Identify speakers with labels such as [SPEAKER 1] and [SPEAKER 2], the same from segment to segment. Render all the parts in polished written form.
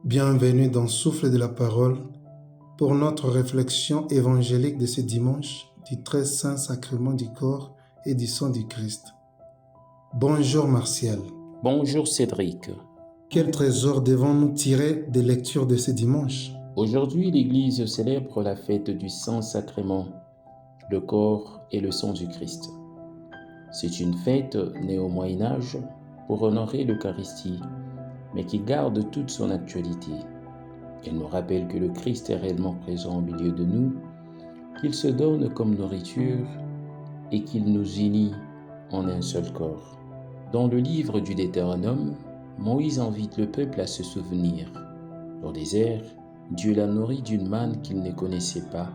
[SPEAKER 1] Bienvenue dans Souffle de la Parole pour notre réflexion évangélique de ce dimanche du très saint sacrement du corps et du sang du Christ. Bonjour Martial.
[SPEAKER 2] Bonjour Cédric.
[SPEAKER 1] Quel trésor devons-nous tirer des lectures de ce dimanche?
[SPEAKER 2] Aujourd'hui, l'Église célèbre la fête du Saint-Sacrement, le corps et le sang du Christ. C'est une fête née au Moyen-Âge pour honorer l'Eucharistie, mais qui garde toute son actualité. Elle nous rappelle que le Christ est réellement présent au milieu de nous, qu'il se donne comme nourriture et qu'il nous unit en un seul corps. Dans le livre du Deutéronome, Moïse invite le peuple à se souvenir. Au désert, Dieu l'a nourri d'une manne qu'il ne connaissait pas,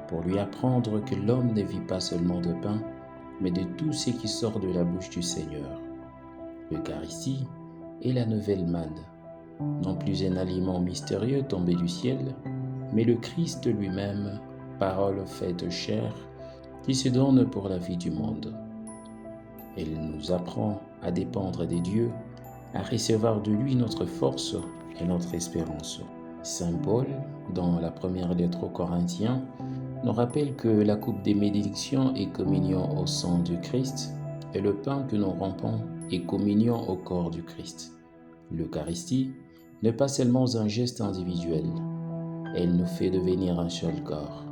[SPEAKER 2] pour lui apprendre que l'homme ne vit pas seulement de pain, mais de tout ce qui sort de la bouche du Seigneur. L'Eucharistie est la nouvelle manne, non plus un aliment mystérieux tombé du ciel, mais le Christ lui-même, parole faite chair, qui se donne pour la vie du monde. Elle nous apprend à dépendre des dieux, à recevoir de lui notre force et notre espérance. Saint Paul, dans la première lettre aux Corinthiens, nous rappelle que la coupe des bénédictions est communion au sang du Christ et le pain que nous rompons est communion au corps du Christ. L'Eucharistie n'est pas seulement un geste individuel, elle nous fait devenir un seul corps.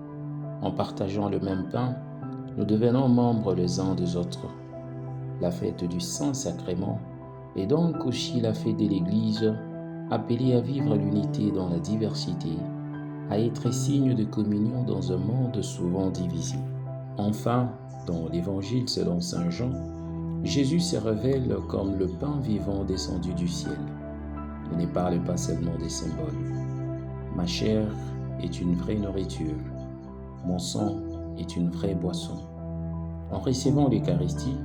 [SPEAKER 2] En partageant le même pain, nous devenons membres les uns des autres. La fête du Saint-Sacrement est donc aussi la fête de l'Église, appelée à vivre l'unité dans la diversité, à être signe de communion dans un monde souvent divisé. Enfin, dans l'Évangile selon Saint Jean, Jésus se révèle comme le pain vivant descendu du ciel. Il ne parle pas seulement des symboles. Ma chair est une vraie nourriture, mon sang est une vraie boisson. En recevant l'Eucharistie,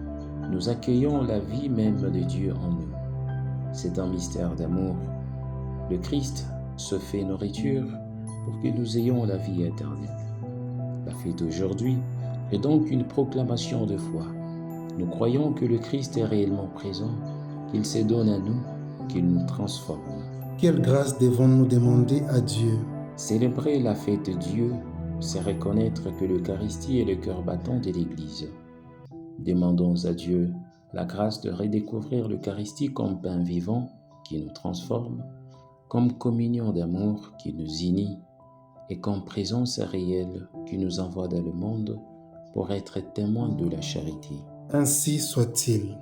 [SPEAKER 2] nous accueillons la vie même de Dieu en nous. C'est un mystère d'amour. Le Christ se fait nourriture pour que nous ayons la vie éternelle. La fête d'aujourd'hui est donc une proclamation de foi. Nous croyons que le Christ est réellement présent, qu'il se donne à nous, qu'il nous transforme.
[SPEAKER 1] Quelle grâce devons-nous demander à Dieu?
[SPEAKER 2] Célébrer la fête de Dieu, c'est reconnaître que l'Eucharistie est le cœur battant de l'Église. Demandons à Dieu la grâce de redécouvrir l'Eucharistie comme pain vivant qui nous transforme, comme communion d'amour qui nous unit et comme présence réelle qui nous envoie dans le monde pour être témoins de la charité.
[SPEAKER 1] Ainsi soit-il.